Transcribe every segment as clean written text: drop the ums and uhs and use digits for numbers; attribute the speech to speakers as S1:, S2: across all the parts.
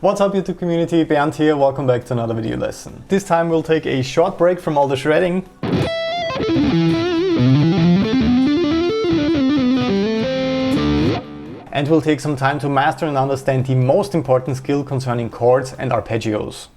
S1: What's up YouTube community, BERNTH here, welcome back to another video lesson. This time we'll take a short break from all the shredding and we'll take some time to master and understand the most important skill concerning chords and arpeggios.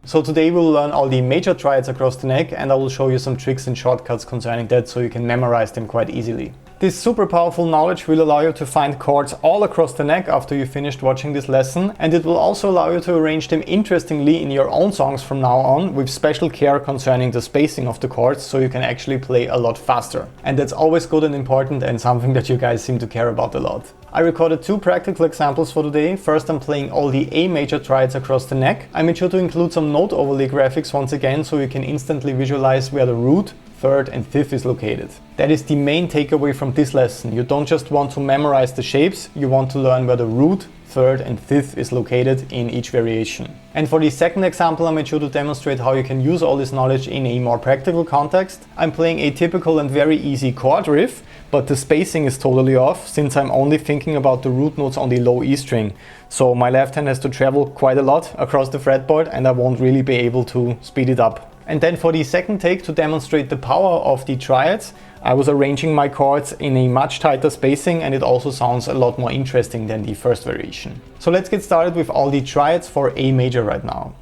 S1: So today we'll learn all the major triads across the neck and I will show you some tricks and shortcuts concerning that so you can memorize them quite easily. This super powerful knowledge will allow you to find chords all across the neck after you finished watching this lesson, and it will also allow you to arrange them interestingly in your own songs from now on with special care concerning the spacing of the chords so you can actually play a lot faster. And that's always good and important and something that you guys seem to care about a lot. I recorded two practical examples for today. First, I'm playing all the A major triads across the neck. I made sure to include some note overlay graphics once again so you can instantly visualize where the root, third and fifth is located. That is the main takeaway from this lesson. You don't just want to memorize the shapes, you want to learn where the root, third and fifth is located in each variation. And for the second example, I made sure to demonstrate how you can use all this knowledge in a more practical context. I'm playing a typical and very easy chord riff, but the spacing is totally off since I'm only thinking about the root notes on the low E string. So my left hand has to travel quite a lot across the fretboard and I won't really be able to speed it up. And then for the second take, to demonstrate the power of the triads, I was arranging my chords in a much tighter spacing and it also sounds a lot more interesting than the first variation. So let's get started with all the triads for A major right now.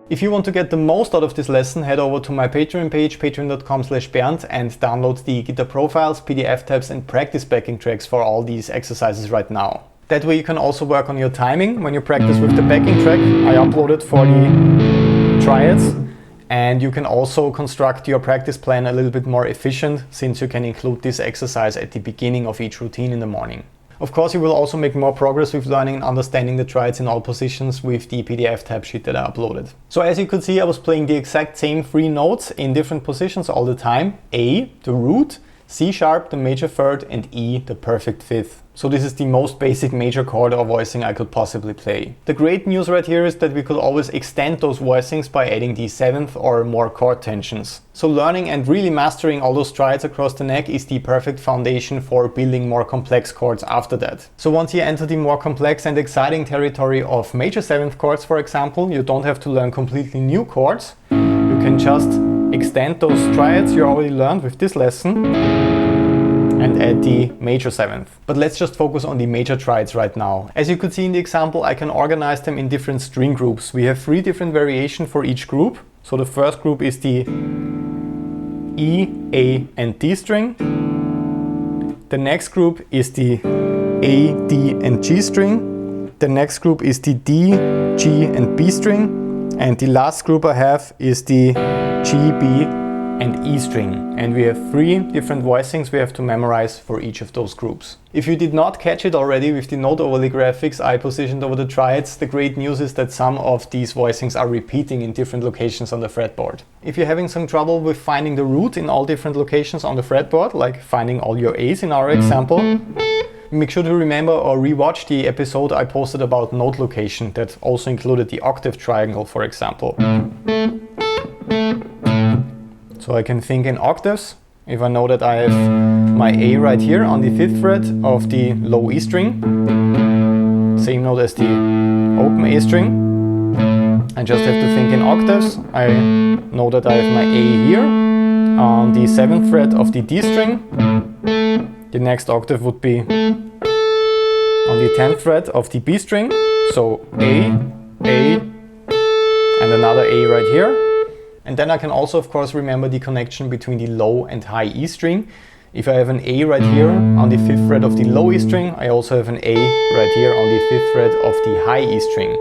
S1: If you want to get the most out of this lesson, head over to my Patreon page, patreon.com/BERNTH, and download the guitar profiles, PDF tabs and practice backing tracks for all these exercises right now. That way you can also work on your timing when you practice with the backing track I uploaded for the triads, and you can also construct your practice plan a little bit more efficient since you can include this exercise at the beginning of each routine in the morning. Of course, you will also make more progress with learning and understanding the triads in all positions with the PDF tab sheet that I uploaded. So as you could see, I was playing the exact same three notes in different positions all the time. A, the root, C sharp, the major third, and E, the perfect fifth. So this is the most basic major chord or voicing I could possibly play. The great news right here is that we could always extend those voicings by adding the seventh or more chord tensions. So learning and really mastering all those triads across the neck is the perfect foundation for building more complex chords after that. So once you enter the more complex and exciting territory of major seventh chords, for example, you don't have to learn completely new chords. You can just extend those triads you already learned with this lesson and add the major seventh. But let's just focus on the major triads right now. As you could see in the example, I can organize them in different string groups. We have three different variations for each group. So the first group is the E, A and D string. The next group is the A, D and G string. The next group is the D, G and B string. And the last group I have is the G, B and E string. And we have three different voicings we have to memorize for each of those groups. If you did not catch it already with the note overlay graphics I positioned over the triads, the great news is that some of these voicings are repeating in different locations on the fretboard. If you're having some trouble with finding the root in all different locations on the fretboard, like finding all your A's in our example, make sure to remember or rewatch the episode I posted about note location that also included the octave triangle, for example. So I can think in octaves. If I know that I have my A right here on the 5th fret of the low E string, same note as the open A string, I just have to think in octaves. I know that I have my A here on the 7th fret of the D string. The next octave would be on the 10th fret of the B string. So A, and another A right here. And then I can also, of course, remember the connection between the low and high E string. If I have an A right here on the 5th fret of the low E string, I also have an A right here on the 5th fret of the high E string.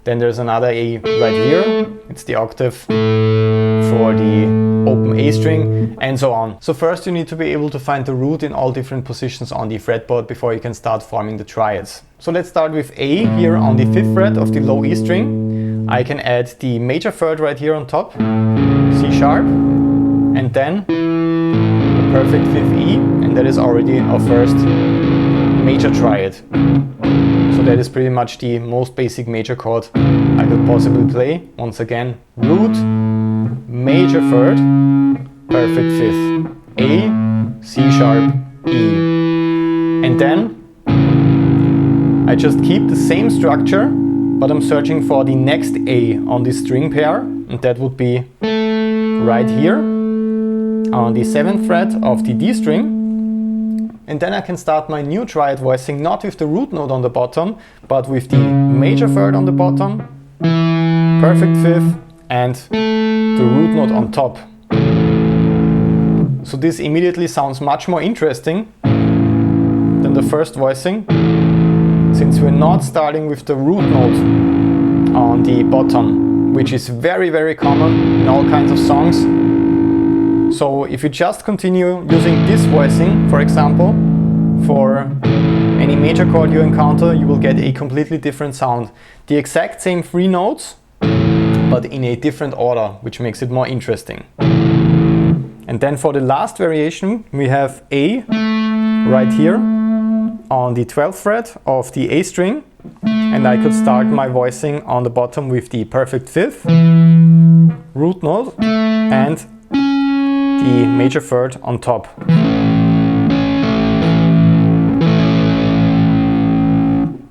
S1: Then there's another A right here. It's the octave for the open A string, and so on. So first you need to be able to find the root in all different positions on the fretboard before you can start forming the triads. So let's start with A here on the 5th fret of the low E string. I can add the major third right here on top, C sharp, and then a perfect 5th E, and that is already our first major triad. So that is pretty much the most basic major chord I could possibly play. Once again, root, major third, perfect 5th, A, C sharp, E. And then I just keep the same structure, but I'm searching for the next A on this string pair, and that would be right here on the 7th fret of the D string. And then I can start my new triad voicing not with the root note on the bottom, but with the major third on the bottom, perfect 5th, and the root note on top. So this immediately sounds much more interesting than the first voicing, since we're not starting with the root note on the bottom, which is very, very common in all kinds of songs. So if you just continue using this voicing, for example, for any major chord you encounter, you will get a completely different sound. The exact same 3 notes, but in a different order, which makes it more interesting. And then for the last variation, we have A right here on the 12th fret of the A string, and I could start my voicing on the bottom with the perfect 5th, root note, and the major third on top.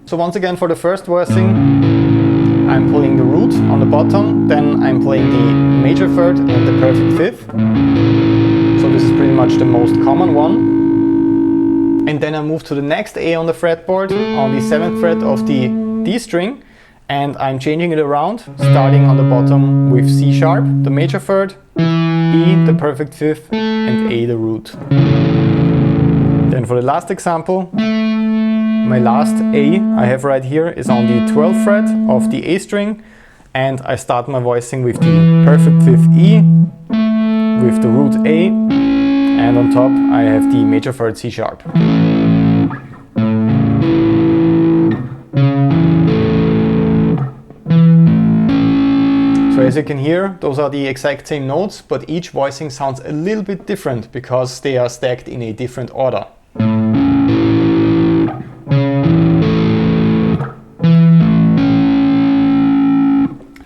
S1: So once again, for the first voicing, I'm playing the root on the bottom, then I'm playing the major third and the perfect 5th. So this is pretty much the most common one. And then I move to the next A on the fretboard on the 7th fret of the D string, and I'm changing it around, starting on the bottom with C sharp, the major third, E, the perfect 5th, and A, the root. Then for the last example, my last A I have right here is on the 12th fret of the A string, and I start my voicing with the perfect 5th E, with the root A, and on top I have the major third C sharp. So as you can hear, those are the exact same notes, but each voicing sounds a little bit different because they are stacked in a different order.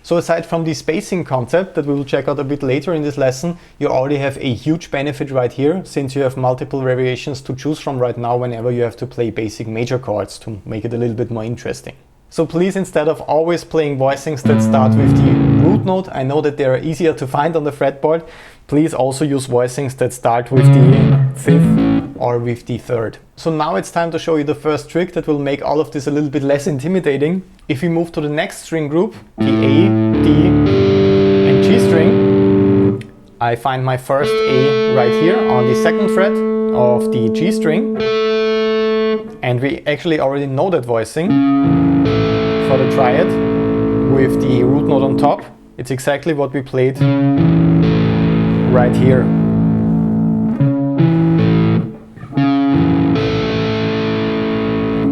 S1: So aside from the spacing concept that we will check out a bit later in this lesson, you already have a huge benefit right here, since you have multiple variations to choose from right now whenever you have to play basic major chords to make it a little bit more interesting. So please, instead of always playing voicings that start with the root note, I know that they are easier to find on the fretboard, please also use voicings that start with the 5th or with the 3rd. So now it's time to show you the first trick that will make all of this a little bit less intimidating. If we move to the next string group, the A, D and G string, I find my first A right here on the 2nd fret of the G string, and we actually already know that voicing for the triad with the root note on top. It's exactly what we played right here.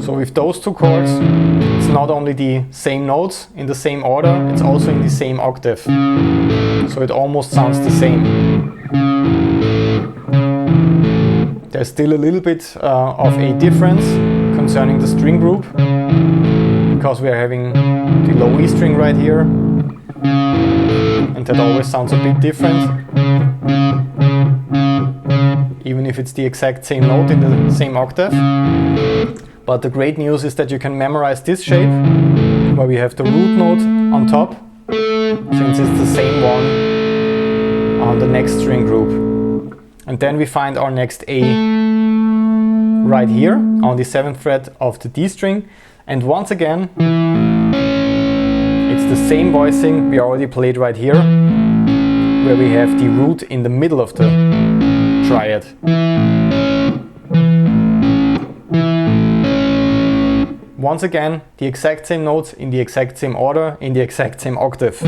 S1: So with those two chords, it's not only the same notes in the same order, it's also in the same octave. So it almost sounds the same. There's still a little bit of a difference concerning the string group, because we are having the low E string right here, and that always sounds a bit different, even if it's the exact same note in the same octave. But the great news is that you can memorize this shape, where we have the root note on top, since it's the same one on the next string group. And then we find our next A right here on the 7th fret of the D string, and once again it's the same voicing we already played right here, where we have the root in the middle of the triad. once again, the exact same notes in the exact same order, in the exact same octave.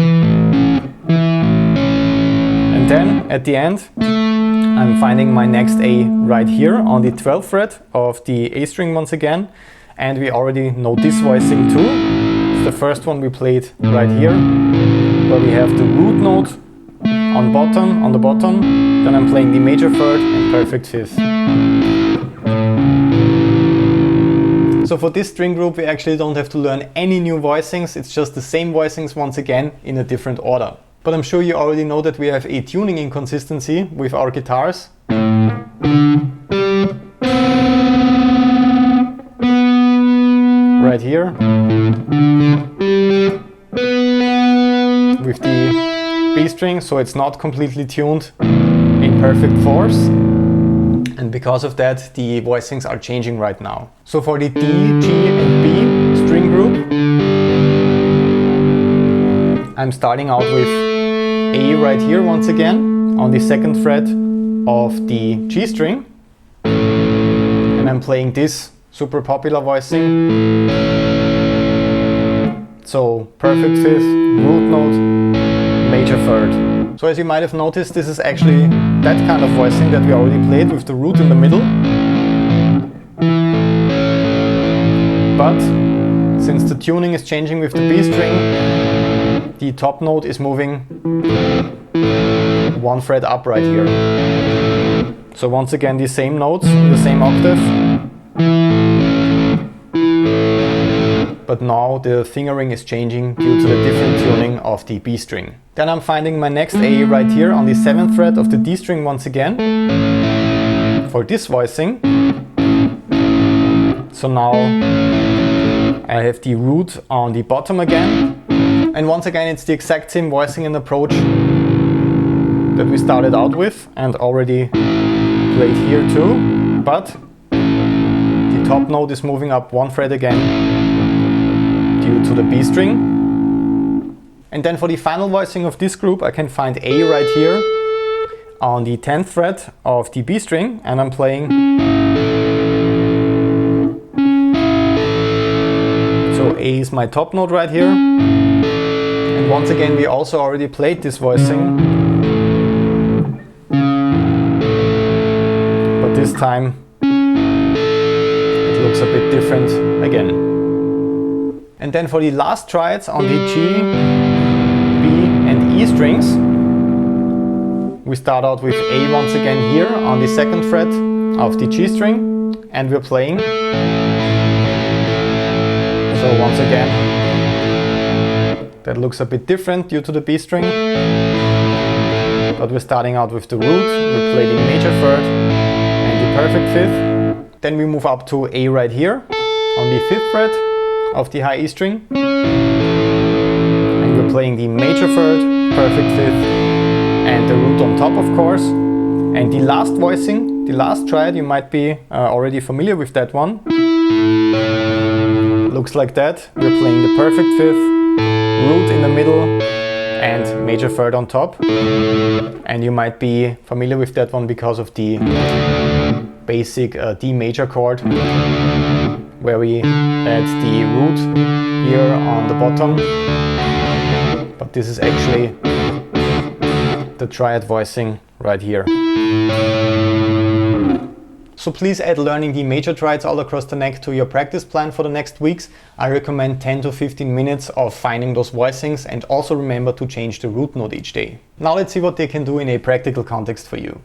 S1: And then at the end, I'm finding my next A right here on the 12th fret of the A string once again. And we already know this voicing too. It's the first one we played right here, where we have the root note on the bottom. Then I'm playing the major third and perfect fifth. So for this string group, we actually don't have to learn any new voicings. It's just the same voicings once again in a different order. But I'm sure you already know that we have a tuning inconsistency with our guitars. Right here. With the B string, so it's not completely tuned in perfect fourths. And because of that, the voicings are changing right now. So for the D, G and B string group, I'm starting out with A right here once again on the 2nd fret of the G string. And I'm playing this super popular voicing. So perfect fifth, root note, major third. So as you might have noticed, this is actually that kind of voicing that we already played with the root in the middle. But since the tuning is changing with the B string, the top note is moving 1 fret up right here. So once again the same notes in the same octave. But now the fingering is changing due to the different tuning of the B string. Then I'm finding my next A right here on the 7th fret of the D string once again for this voicing. So now I have the root on the bottom again. And once again it's the exact same voicing and approach that we started out with and already played here too. But the top note is moving up 1 fret again due to the B string. And then for the final voicing of this group, I can find A right here on the 10th fret of the B string, and I'm playing. So A is my top note right here. And once again, we also already played this voicing. But this time it looks a bit different again. And then for the last triads on the G, E strings, we start out with A once again here on the 2nd fret of the G string, and we're playing. So once again, that looks a bit different due to the B string, but we're starting out with the root, we play the major third and the perfect fifth. Then we move up to A right here on the 5th fret of the high E string, and we're playing the major third, perfect fifth, and the root on top, of course. And the last voicing, the last triad, you might be already familiar with that one. Looks like that. We're playing the perfect fifth, root in the middle, and major third on top. And you might be familiar with that one because of the basic D major chord, where we add the root here on the bottom. But this is actually the triad voicing right here. So please add learning the major triads all across the neck to your practice plan for the next weeks. I recommend 10 to 15 minutes of finding those voicings, and also remember to change the root note each day. Now let's see what they can do in a practical context for you.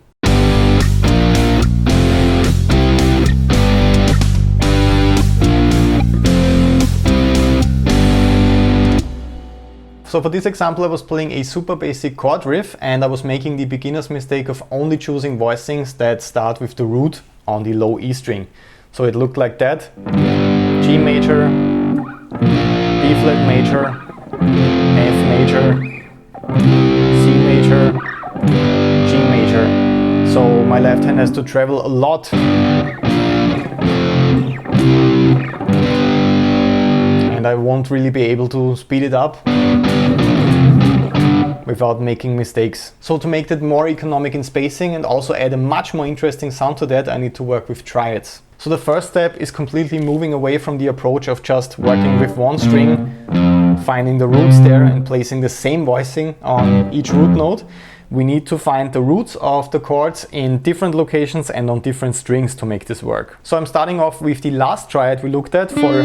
S1: So for this example I was playing a super basic chord riff, and I was making the beginner's mistake of only choosing voicings that start with the root on the low E string. So it looked like that: G major, B flat major, F major, C major, G major. So my left hand has to travel a lot and I won't really be able to speed it up without making mistakes. So to make that more economic in spacing and also add a much more interesting sound to that, I need to work with triads. So the first step is completely moving away from the approach of just working with one string, finding the roots there and placing the same voicing on each root note. We need to find the roots of the chords in different locations and on different strings to make this work. So I'm starting off with the last triad we looked at for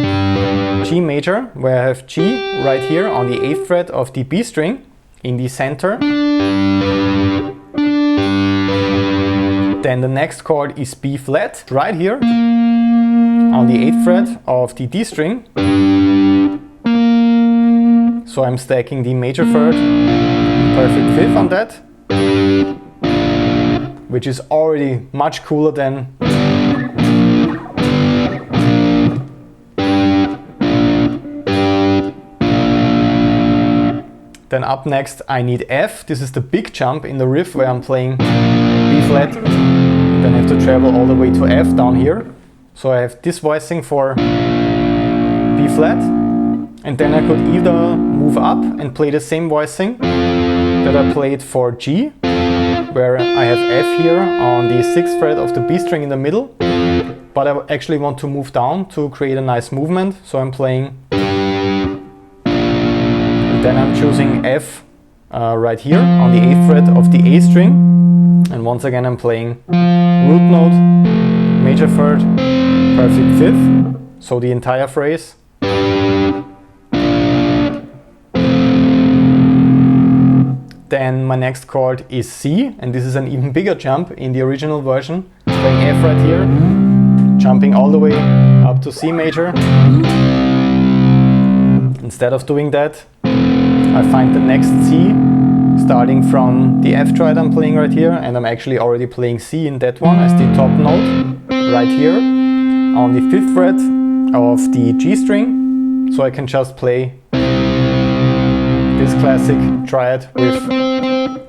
S1: G major, where I have G right here on the 8th fret of the B string in the center. Then the next chord is B flat right here on the 8th fret of the D string. So I'm stacking the major third, perfect fifth on that, which is already much cooler than Then up next I need F. This is the big jump in the riff where I'm playing B flat, then I have to travel all the way to F down here. So I have this voicing for B flat, and then I could either move up and play the same voicing that I played for G, where I have F here on the 6th fret of the B string in the middle, but I actually want to move down to create a nice movement, so I'm playing, and then I'm choosing F right here on the 8th fret of the A string, and once again I'm playing root note, major third, perfect fifth, so the entire phrase. Then my next chord is C, and this is an even bigger jump in the original version. Playing F right here, jumping all the way up to C major. Instead of doing that, I find the next C starting from the F triad I'm playing right here, and I'm actually already playing C in that one as the top note right here on the 5th fret of the G string. So I can just play this classic triad with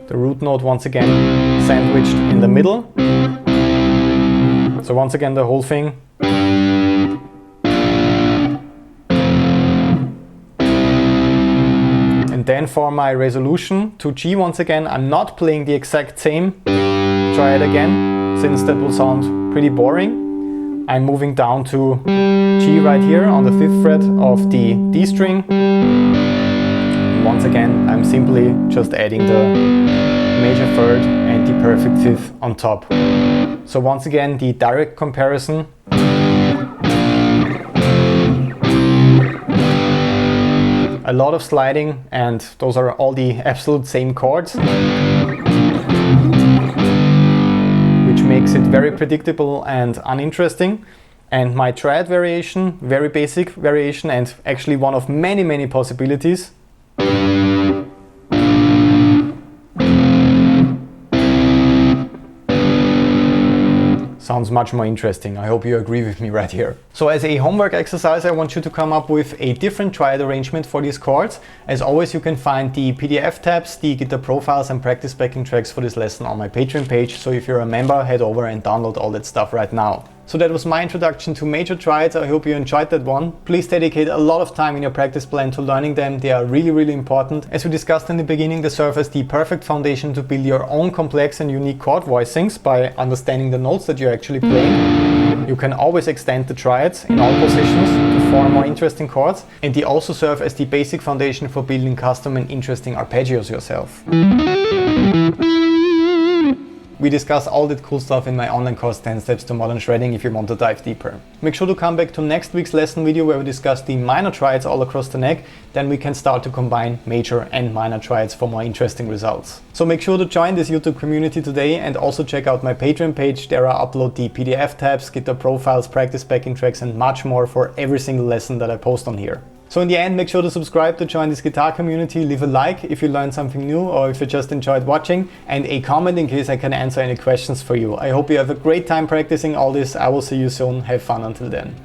S1: the root note once again sandwiched in the middle. So once again the whole thing. And then for my resolution to G once again, I'm not playing the exact same triad again, since that will sound pretty boring. I'm moving down to G right here on the 5th fret of the D string. Once again, I'm simply just adding the major third and the perfect fifth on top. So once again, the direct comparison. A lot of sliding, and those are all the absolute same chords, which makes it very predictable and uninteresting. And my triad variation, very basic variation, and actually one of many possibilities. Sounds much more interesting. I hope you agree with me right here. So as a homework exercise, I want you to come up with a different triad arrangement for these chords. As always, you can find the PDF tabs, the guitar profiles and practice backing tracks for this lesson on my Patreon page. So if you're a member, head over and download all that stuff right now. So that was my introduction to major triads. I hope you enjoyed that one. Please dedicate a lot of time in your practice plan to learning them. They are really important. As we discussed in the beginning, they serve as the perfect foundation to build your own complex and unique chord voicings by understanding the notes that you're actually playing. You can always extend the triads in all positions to form more interesting chords, and they also serve as the basic foundation for building custom and interesting arpeggios yourself. We discuss all that cool stuff in my online course 10 Steps to Modern Shredding if you want to dive deeper. Make sure to come back to next week's lesson video where we discuss the minor triads all across the neck. Then we can start to combine major and minor triads for more interesting results. So make sure to join this YouTube community today and also check out my Patreon page. There I upload the PDF tabs, guitar profiles, practice backing tracks and much more for every single lesson that I post on here. So in the end, make sure to subscribe to join this guitar community, leave a like if you learned something new or if you just enjoyed watching, and a comment in case I can answer any questions for you. I hope you have a great time practicing all this. I will see you soon. Have fun until then.